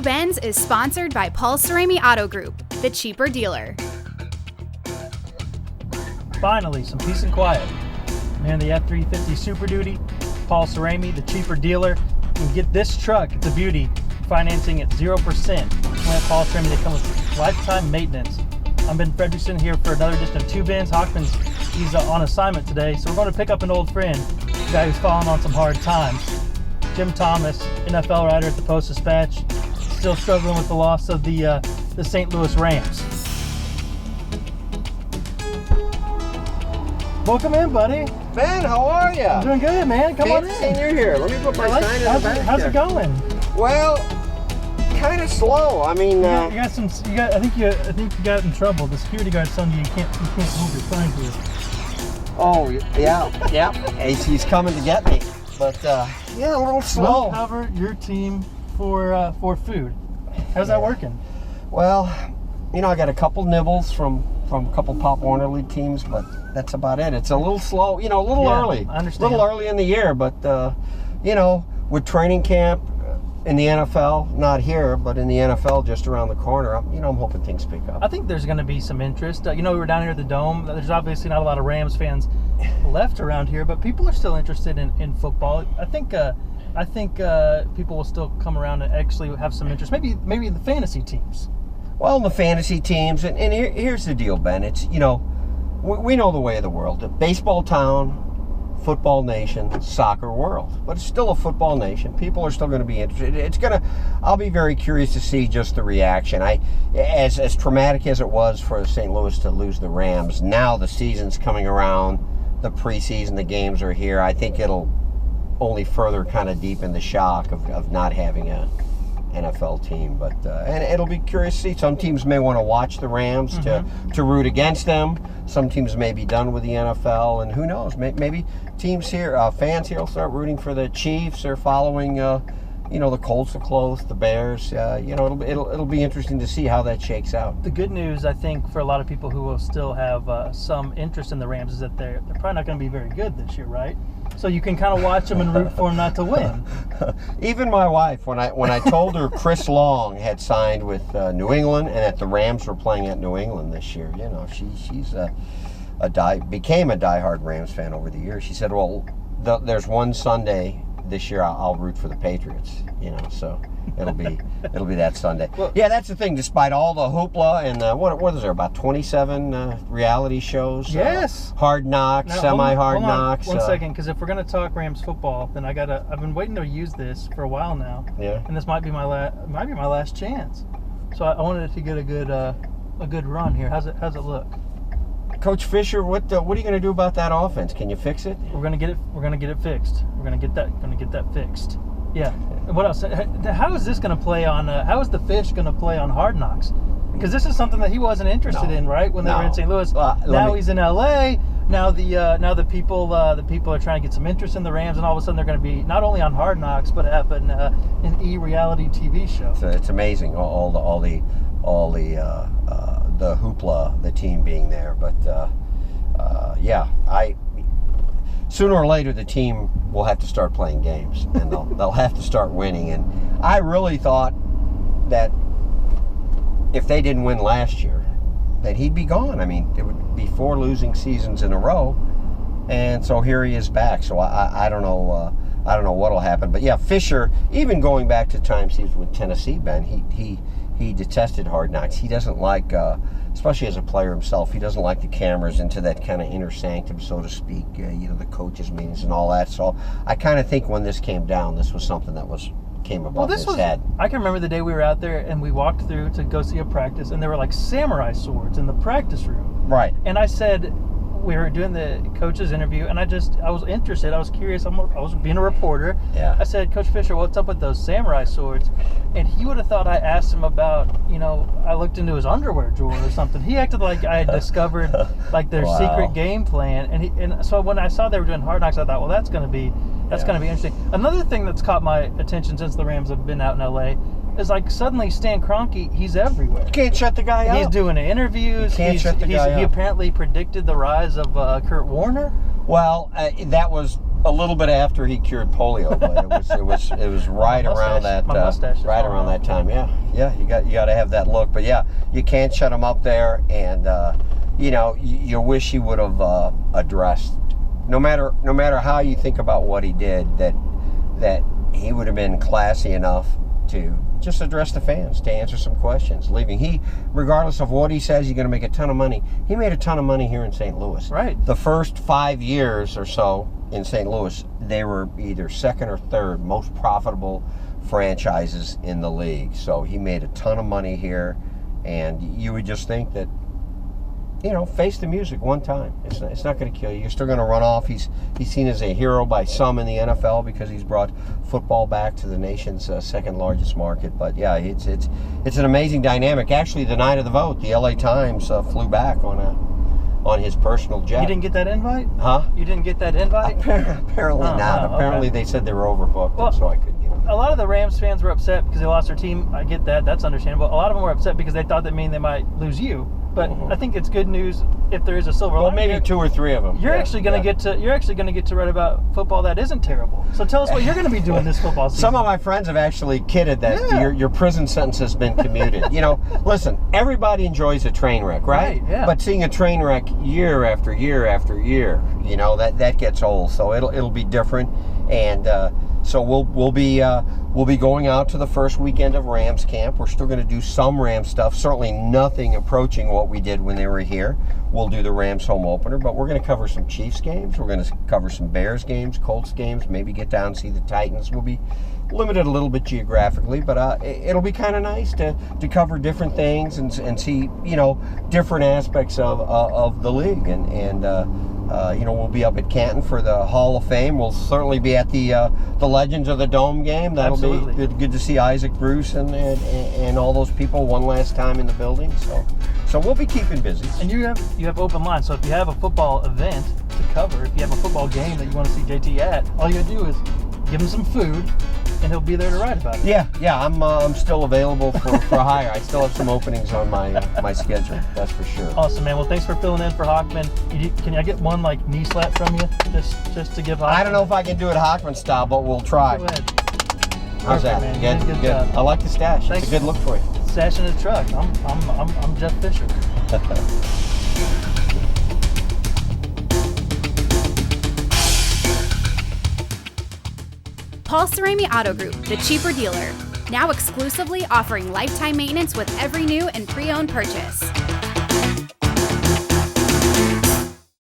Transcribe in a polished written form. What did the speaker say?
Ben's is sponsored by Paul Cerami Auto Group, the cheaper dealer. Finally, some peace and quiet. Man, the F-350 Super Duty, Paul Cerami, the cheaper dealer. You can get this truck, it's a beauty, financing at 0%. At Paul Cerami, they come with lifetime maintenance. I'm Ben Frederickson here for another edition of Two Bens. Hockman's, he's on assignment today, so we're going to pick up an old friend, a guy who's fallen on some hard times. Jim Thomas, NFL writer at the Post-Dispatch, still struggling with the loss of the St. Louis Rams. Welcome in, buddy. Ben, how are you? I'm doing good, man. Come on in. Seeing you here. Let me put my sign in the back. How's it going? Well, kind of slow. I mean, I think you got in trouble. The security guard told you can't hold your sign here. Oh yeah. He's coming to get me. But yeah, a little slow. We'll cover your team for food. How's that working? Well, I got a couple nibbles from a couple Pop Warner League teams, but that's about it. It's a little slow, a little early. I understand. A little early in the year, but with training camp in the NFL, not here, but in the NFL just around the corner, I'm hoping things pick up. I think there's going to be some interest. We were down here at the Dome. There's obviously not a lot of Rams fans left around here, but people are still interested in football. I think people will still come around and actually have some interest. Maybe the fantasy teams. Well, the fantasy teams, and here's the deal, Ben. It's, we know the way of the world. A baseball town, football nation, soccer world. But it's still a football nation. People are still going to be interested. I'll be very curious to see just the reaction. As traumatic as it was for St. Louis to lose the Rams, now the season's coming around, the preseason, the games are here. I think it'll only further kind of deepen the shock of not having a NFL team, but and it'll be curious to see. Some teams may want to watch the Rams to root against them. Some teams may be done with the NFL, and who knows? Maybe teams here, fans here, will start rooting for the Chiefs or following, the Colts are close, the Bears. It'll be interesting to see how that shakes out. The good news, I think, for a lot of people who will still have some interest in the Rams is that they're probably not going to be very good this year, right? So you can kind of watch them and root for them not to win. Even my wife, when I told her Chris Long had signed with New England and that the Rams were playing at New England this year, she's became a diehard Rams fan over the years. She said, "Well, there's one Sunday this year I'll root for the Patriots." So it'll be that Sunday. Well, yeah, that's the thing. Despite all the hoopla and what is there, about 27 reality shows? Yes. Hard Knocks, semi-hard knocks. One second, because if we're gonna talk Rams football, then I've been waiting to use this for a while now. Yeah. And this might be my last chance. So I wanted to get a good run here. How's it look? Coach Fisher, what are you going to do about that offense? Can you fix it? We're going to get it fixed. We're going to get that fixed. Yeah. What else? How is this going to play on? How is the Fish going to play on Hard Knocks? Because this is something that he wasn't interested in, right? When they were in St. Louis. Now he's in LA. Now the people are trying to get some interest in the Rams, and all of a sudden they're going to be not only on Hard Knocks but have an e-reality TV show. So it's amazing all the hoopla, the team being there, but sooner or later the team will have to start playing games, and they'll have to start winning. And I really thought that if they didn't win last year, that he'd be gone. I mean, it would be 4 losing seasons in a row, and so here he is back. So I don't know. I don't know what'll happen, but yeah, Fisher. Even going back to times he was with Tennessee, Ben, he detested Hard Knocks. He doesn't like, especially as a player himself, he doesn't like the cameras into that kind of inner sanctum, so to speak, the coaches' meetings and all that. So I kind of think when this came down, this was something that came above his head. I can remember the day we were out there and we walked through to go see a practice, and there were like samurai swords in the practice room. Right. And I said, we were doing the coach's interview, and I was interested. I was curious. I was being a reporter. Yeah. I said, Coach Fisher, what's up with those samurai swords? And he would have thought I asked him about, I looked into his underwear drawer or something. He acted like I had discovered like their secret game plan. And so when I saw they were doing Hard Knocks, I thought, well, that's going to be interesting. Another thing that's caught my attention since the Rams have been out in LA is like suddenly Stan Kroenke, he's everywhere. You can't shut the guy up. He's doing interviews. He apparently predicted the rise of Kurt Warner. Well, that was a little bit after he cured polio, but it was right around that around that time. Yeah, you got to have that look. But yeah, you can't shut him up there, and you wish he would have addressed. No matter how you think about what he did, that he would have been classy enough to just address the fans, to answer some questions. Regardless of what he says, he's going to make a ton of money. He made a ton of money here in St. Louis. Right. The first 5 years or so in St. Louis, they were either second or third most profitable franchises in the league. So he made a ton of money here, and you would just think that, face the music one time. It's not going to kill you. You're still going to run off. He's seen as a hero by some in the NFL because he's brought football back to the nation's second largest market. But yeah, it's an amazing dynamic. Actually, the night of the vote, the LA Times flew back on his personal jet. You didn't get that invite? Huh? You didn't get that invite? Apparently not. Apparently they said they were overbooked, so I couldn't get it. A lot of the Rams fans were upset because they lost their team. I get that. That's understandable. A lot of them were upset because they thought that mean they might lose you. But I think it's good news if there is a silver lining. Well, maybe 2 or 3 of them. You're actually going to get to write about football that isn't terrible. So tell us what you're going to be doing this football season. Some of my friends have actually kidded that your prison sentence has been commuted. Listen, everybody enjoys a train wreck, right? Yeah. But seeing a train wreck year after year after year, that gets old. So it'll be different, and so we'll be going out to the first weekend of Rams camp. We're still going to do some Rams stuff. Certainly nothing approaching what we did when they were here. We'll do the Rams home opener, but we're going to cover some Chiefs games. We're going to cover some Bears games, Colts games, maybe get down and see the Titans. We'll be limited a little bit geographically, but it'll be kind of nice to cover different things and see, different aspects of the league. And we'll be up at Canton for the Hall of Fame. We'll certainly be at the Legends of the Dome game. That'll Absolutely. be good to see Isaac Bruce and all those people one last time in the building. So we'll be keeping busy. And you have open lines. So if you have a football event to cover, if you have a football game that you want to see JT at, all you got to do is give him some food, and he'll be there to write about it. Yeah. I'm still available for hire. I still have some openings on my schedule. That's for sure. Awesome, man. Well, thanks for filling in for Hockman. Can I get one knee slap from you, just to give Hockman? I don't know if I can do it Hockman style, but we'll try. Go ahead. How's that? Man. Good job. I like the stash. Thanks. It's a good look for you. Stash in the truck. I'm Jeff Fisher. Paul Cerami Auto Group, the cheaper dealer. Now exclusively offering lifetime maintenance with every new and pre-owned purchase.